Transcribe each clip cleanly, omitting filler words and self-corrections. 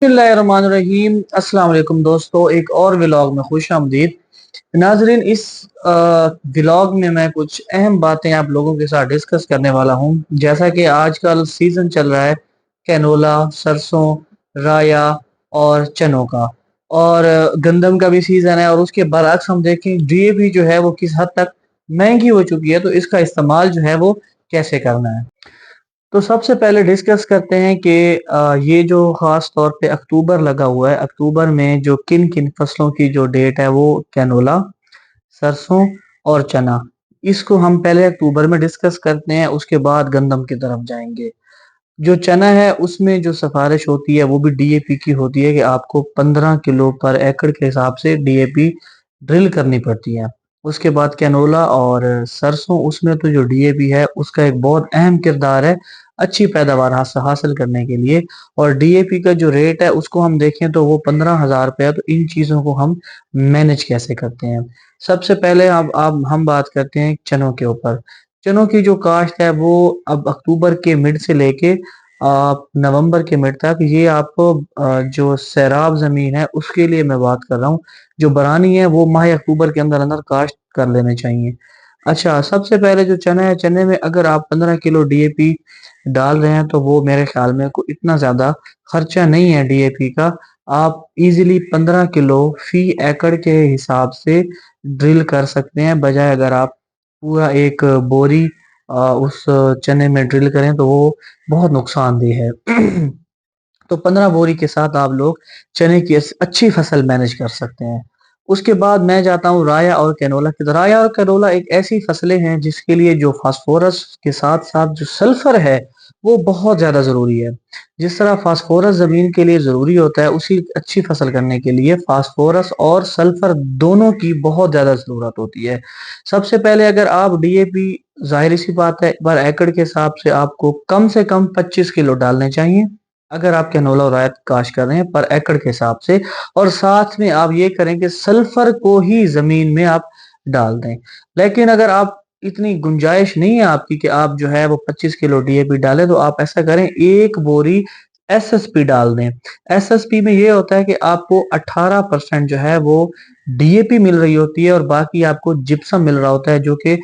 बिस्मिल्लाहिर्रहमानिर्रहीम। अस्सलाम वालेकुम दोस्तों, एक और व्लॉग में खुश आमदीद। नाजरीन, इस व्लॉग में मैं कुछ अहम बातें आप लोगों के साथ डिस्कस करने वाला हूं। जैसा कि आजकल सीजन चल रहा है कैनोला, सरसों, राया और चनों का, और गंदम का भी सीजन है। और उसके बरअक्स हम देखें डीएपी जो है वो किस हद तक महंगी हो चुकी है, तो इसका इस्तेमाल जो है वो कैसे करना है। तो सबसे पहले डिस्कस करते हैं कि ये जो खास तौर पे अक्टूबर लगा हुआ है, अक्टूबर में जो किन किन फसलों की जो डेट है वो कैनोला, सरसों और चना, इसको हम पहले अक्टूबर में डिस्कस करते हैं, उसके बाद गंदम की तरफ जाएंगे। जो चना है उसमें जो सिफारिश होती है वो भी डीएपी की होती है कि आपको 15 किलो पर एकड़ के हिसाब से डीएपी ड्रिल करनी पड़ती है। उसके बाद कैनोला और सरसों, उसमें तो जो डीएपी है उसका एक बहुत अहम किरदार है अच्छी पैदावार हासिल करने के लिए। और डीएपी का जो रेट है उसको हम देखें तो वो 15,000 रुपये है। तो इन चीज़ों को हम मैनेज कैसे करते हैं। सबसे पहले अब हम बात करते हैं चनों के ऊपर। चनों की जो काश्त है वो अब अक्टूबर के मिड से लेके नवंबर के मिड तक, ये आपको जो सैराब जमीन है उसके लिए मैं बात कर रहा हूँ। जो बरानी है वो माह अक्टूबर के अंदर अंदर काश्त कर लेने चाहिए। अच्छा, सबसे पहले जो चना है, चने में अगर आप 15 किलो डीएपी डाल रहे हैं तो वो मेरे ख्याल में कोई इतना ज्यादा खर्चा नहीं है डीएपी का। आप इजीली 15 किलो फी एकड़ के हिसाब से ड्रिल कर सकते हैं, बजाय अगर आप पूरा एक बोरी उस चने में ड्रिल करें तो वो बहुत नुकसानदेह है। तो 15 बोरी के साथ आप लोग चने की अच्छी फसल मैनेज कर सकते हैं। उसके बाद मैं जाता हूँ राया और कैनोला की तरफ। राया और कैनोला एक ऐसी फसलें हैं जिसके लिए जो फास्फोरस के साथ साथ जो सल्फर है वो बहुत ज्यादा जरूरी है। जिस तरह फास्फोरस जमीन के लिए जरूरी होता है, उसी अच्छी फसल करने के लिए फास्फोरस और सल्फर दोनों की बहुत ज्यादा जरूरत होती है। सबसे पहले अगर आप डीएपी, जाहिर सी बात है, पर एकड़ के हिसाब से कम 25 किलो डालने चाहिए अगर आप कैनोला और रायत काश कर रहे हैं पर एकड़ के हिसाब से। और साथ में आप ये करें कि सल्फर को ही जमीन में आप डाल दें। लेकिन अगर आप इतनी गुंजाइश नहीं है आपकी कि आप जो है वो 25 किलो डीएपी डालें, तो आप ऐसा करें, एक बोरी एसएसपी डाल दें। एसएसपी में ये होता है कि आपको 18% जो है वो डीएपी मिल रही होती है और बाकी आपको जिप्सम मिल रहा होता है, जो कि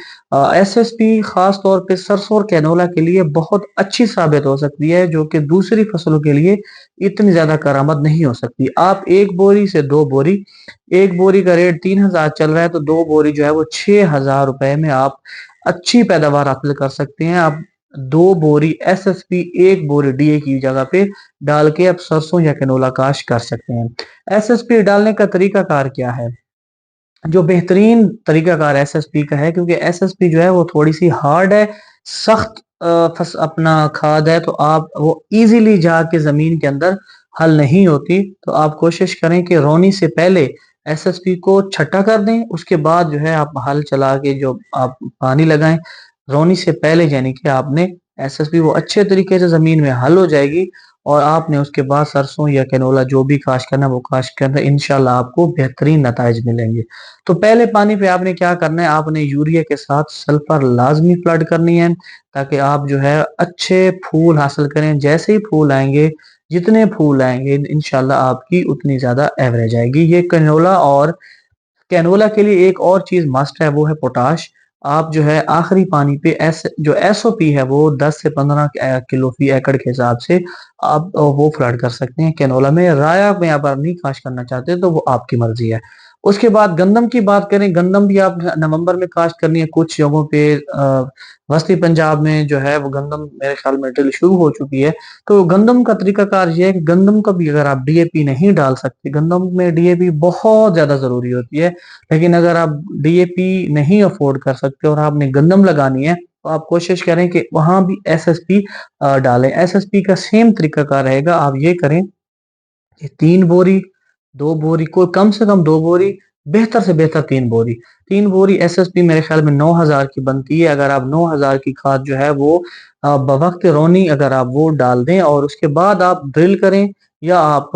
एसएसपी खास तौर पे सरसों और कैनोला के लिए बहुत अच्छी साबित हो सकती है, जो कि दूसरी फसलों के लिए इतनी ज्यादा करामद नहीं हो सकती। आप एक बोरी से दो बोरी, एक बोरी का रेट 3,000 चल रहा है, तो दो बोरी जो है वो 6,000 रुपए में आप अच्छी पैदावार हासिल कर सकते हैं। आप दो बोरी एसएसपी एक बोरी डीए की जगह पे डाल के आप सरसों या कैनोला काश कर सकते हैं। एसएसपी डालने का तरीका कार क्या है? जो बेहतरीन तरीकाकार एसएसपी का है, क्योंकि एसएसपी जो है वो थोड़ी सी हार्ड है, सख्त अपना खाद है, तो आप वो इजीली जाके जमीन के अंदर हल नहीं होती। तो आप कोशिश करें कि रोनी से पहले एसएसपी को छटा कर दें, उसके बाद जो है आप हल चला के जो आप पानी लगाएं। रोनी से पहले यानी कि आपने एसएसपी वो अच्छे तरीके से जमीन में हल हो जाएगी, और आपने उसके बाद सरसों या कैनोला जो भी काश करना वो काश करना, इंशाल्लाह आपको बेहतरीन नताइज मिलेंगे। तो पहले पानी पे आपने क्या करना है, आपने यूरिया के साथ सल्फर लाजमी फ्लड करनी है, ताकि आप जो है अच्छे फूल हासिल करें। जैसे ही फूल आएंगे, जितने फूल आएंगे इंशाल्लाह आपकी उतनी ज्यादा एवरेज आएगी। ये कैनोला और कैनोला के लिए एक और चीज मस्ट है, वो है पोटाश। आप जो है आखिरी पानी पे जो एसओपी है वो 10 से 15 किलो फी एकड़ के हिसाब से आप वो फ्लड कर सकते हैं कैनोला में। राया में आप नहीं काश करना चाहते तो वो आपकी मर्जी है। उसके बाद गंदम की बात करें, गंदम भी आप नवंबर में काश्त करनी है। कुछ जगहों पे वस्ती पंजाब में जो है वो गंदम मेरे ख्याल में ड्रिल शुरू हो चुकी है। तो गंदम का तरीकाकार ये है कि गंदम का भी अगर आप डीएपी नहीं डाल सकते, गंदम में डीएपी बहुत ज्यादा जरूरी होती है, लेकिन अगर आप डीएपी नहीं अफोर्ड कर सकते और आपने गंदम लगानी है, तो आप कोशिश करें कि वहां भी एसएसपी डालें। एसएसपी का सेम तरीकाकार रहेगा। आप ये करें कि 3 बोरी, 2 बोरी को कम से कम 2 बोरी, बेहतर से बेहतर 3 बोरी, 3 बोरी एसएसपी मेरे ख्याल में 9,000 की बनती है। अगर आप 9,000 की खाद जो है वो बवक्त रोनी अगर आप वो डाल दें और उसके बाद आप ड्रिल करें या आप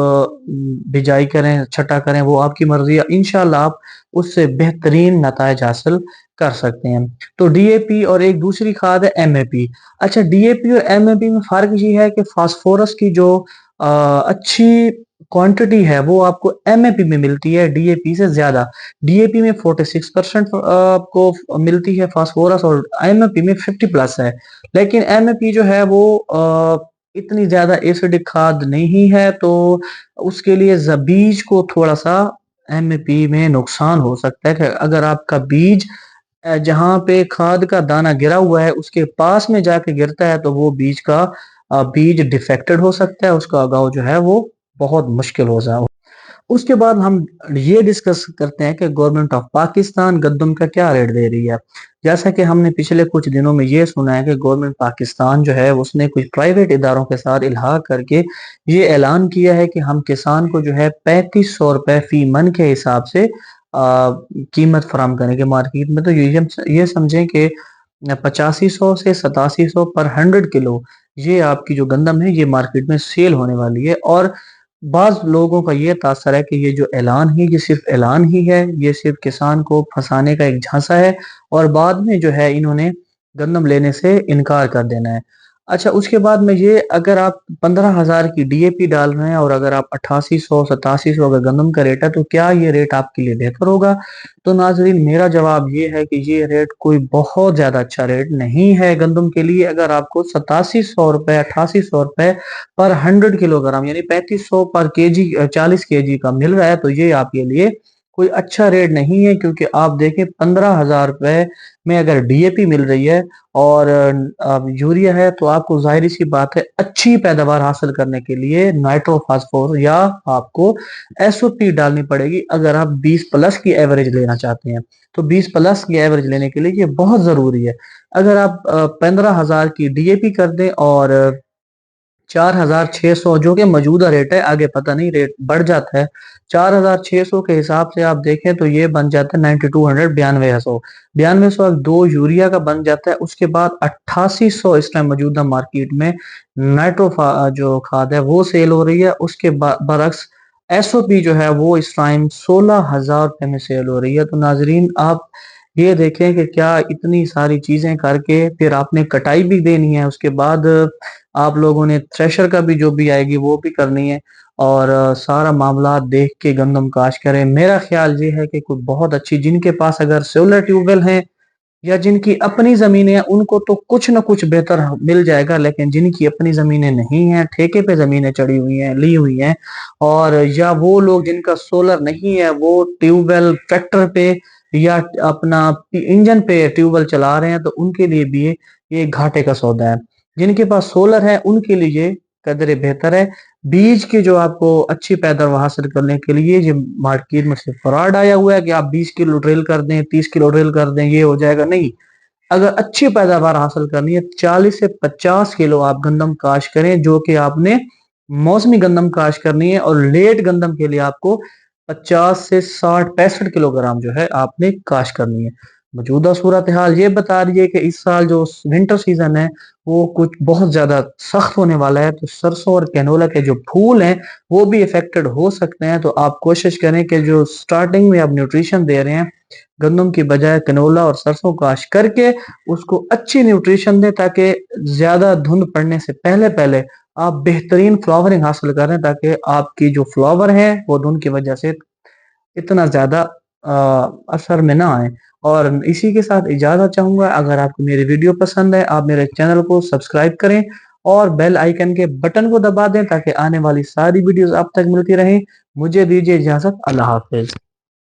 बिजाई करें, छटा करें, वो आपकी मर्जी है। इंशाल्लाह आप उससे बेहतरीन नतायज हासिल कर सकते हैं। तो डीएपी और एक दूसरी खाद है एमएपी। अच्छा, डीएपी और एमएपी में फर्क ये है कि फास्फोरस की जो अच्छी کوانٹٹی ہے وہ آپ کو ایم اے پی میں ملتی ہے ڈی اے پی سے زیادہ. ڈی اے پی میں 46% آپ کو ملتی ہے فاسفورس، اور ایم اے پی میں 50 پلس ہے. لیکن ایم اے پی جو ہے وہ اتنی زیادہ ایسیڈک کھاد نہیں ہے، تو اس کے لیے بیج کو تھوڑا سا ایم اے پی میں نقصان ہو سکتا ہے کہ اگر آپ کا بیج جہاں پہ کھاد کا دانہ گرا ہوا ہے اس کے پاس میں جا کے گرتا ہے تو وہ بیج ڈیفیکٹڈ ہو سکتا ہے، اس کا اگاؤ جو ہے وہ بہت مشکل ہو جائے. اس کے بعد ہم یہ ڈسکس کرتے ہیں کہ گورنمنٹ آف پاکستان گندم کا کیا ریٹ دے رہی ہے. جیسا کہ ہم نے پچھلے کچھ دنوں میں یہ سنا ہے کہ گورنمنٹ پاکستان جو ہے اس نے کچھ پرائیویٹ اداروں کے ساتھ الحاق کر کے یہ اعلان کیا ہے کہ ہم کسان کو جو ہے 3500 روپے فی من کے حساب سے قیمت فراہم کریں گے مارکیٹ میں. تو یہ سمجھیں کہ 8500 سے 8700 پر 100 کلو یہ آپ کی جو گندم ہے یہ مارکیٹ میں سیل ہونے والی ہے. اور بعض لوگوں کا یہ تاثر ہے کہ یہ جو اعلان ہے یہ صرف اعلان ہی ہے، یہ صرف کسان کو پھنسانے کا ایک جھانسا ہے، اور بعد میں جو ہے انہوں نے گندم لینے سے انکار کر دینا ہے. اچھا، اس کے بعد میں یہ اگر آپ 15,000 کی ڈی اے پی ڈال رہے ہیں اور اگر آپ 8800 8700 اگر گندم کا ریٹ ہے تو کیا یہ ریٹ آپ کے لیے بہتر ہوگا؟ تو ناظرین میرا جواب یہ ہے کہ یہ ریٹ کوئی بہت زیادہ اچھا ریٹ نہیں ہے گندم کے لیے. اگر آپ کو 8700 روپے 8800 روپے پر 100 کلو گرام یعنی 3500 پر کے جی 40 کے جی کا مل رہا ہے تو یہ آپ کے لیے کوئی اچھا ریٹ نہیں ہے. کیونکہ آپ دیکھیں 15,000 روپے میں اگر ڈی اے پی مل رہی ہے اور یوریا ہے تو آپ کو ظاہری سی بات ہے اچھی پیداوار حاصل کرنے کے لیے نائٹرو فاسفورس یا آپ کو ایس او پی ڈالنی پڑے گی. اگر آپ 20 پلس کی ایوریج لینا چاہتے ہیں تو 20 پلس کی ایوریج لینے کے لیے یہ بہت ضروری ہے. اگر آپ 15,000 کی ڈی اے پی کر دیں اور 4,600 جو کہ موجودہ ریٹ ہے، آگے پتہ نہیں ریٹ بڑھ جاتا ہے، 4,600 کے حساب سے آپ دیکھیں تو یہ بن جاتا ہے 9200 9200 دو یوریا کا بن جاتا ہے. اس کے بعد 8800 اس ٹائم موجودہ مارکیٹ میں نائٹرو جو کھاد ہے وہ سیل ہو رہی ہے. اس کے برعکس ایس او پی جو ہے وہ اس ٹائم 16,000 روپے میں سیل ہو رہی ہے. تو ناظرین آپ یہ دیکھیں کہ کیا اتنی ساری چیزیں کر کے پھر آپ نے کٹائی بھی دینی ہے، اس کے بعد آپ لوگوں نے تھریشر کا بھی جو بھی آئے گی وہ بھی کرنی ہے، اور سارا معاملات دیکھ کے گندم کاشت کریں. میرا خیال یہ ہے کہ کوئی بہت اچھی جن کے پاس اگر سولر ٹیوب ویل ہیں یا جن کی اپنی زمینیں ہیں ان کو تو کچھ نہ کچھ بہتر مل جائے گا، لیکن جن کی اپنی زمینیں نہیں ہیں، ٹھیکے پہ زمینیں چڑی ہوئی ہیں لی ہوئی ہیں، اور یا وہ لوگ جن کا سولر نہیں ہے وہ ٹیوب ویل ٹریکٹر پہ یا اپنا انجن پہ ٹیوب ویل چلا رہے ہیں تو ان کے لیے بھی یہ گھاٹے کا سودا ہے. جن کے پاس سولر ہے ان کے لیے قدرے بہتر ہے. بیج کی جو آپ کو اچھی پیداوار حاصل کرنے کے لیے یہ مارکیٹ میں سے فراڈ آیا ہوا ہے کہ آپ 20 کلو ڈرل کر دیں 30 کلو ڈرل کر دیں یہ ہو جائے گا. نہیں، اگر اچھی پیداوار حاصل کرنی ہے 40 سے 50 کلو آپ گندم کاشت کریں، جو کہ آپ نے موسمی گندم کاشت کرنی ہے، اور لیٹ گندم کے لیے آپ کو 50 سے 60 65 کلو گرام جو ہے آپ نے کاشت کرنی ہے. موجودہ صورتحال یہ بتا رہی ہے کہ اس سال جو ونٹر سیزن ہے وہ کچھ بہت زیادہ سخت ہونے والا ہے، تو سرسوں اور کینولا کے جو پھول ہیں وہ بھی افیکٹڈ ہو سکتے ہیں. تو آپ کوشش کریں کہ جو سٹارٹنگ میں آپ نیوٹریشن دے رہے ہیں گندم کی بجائے کنولا اور سرسوں کاشت کر کے اس کو اچھی نیوٹریشن دیں تاکہ زیادہ دھند پڑنے سے پہلے آپ بہترین فلاورنگ حاصل کریں، تاکہ آپ کی جو فلاور ہیں وہ دھند کی وجہ سے اتنا زیادہ اثر میں نہ آئے. اور اسی کے ساتھ اجازت چاہوں گا. اگر آپ کو میری ویڈیو پسند ہے آپ میرے چینل کو سبسکرائب کریں اور بیل آئیکن کے بٹن کو دبا دیں تاکہ آنے والی ساری ویڈیوز آپ تک ملتی رہیں. مجھے دیجیے اجازت. اللہ حافظ.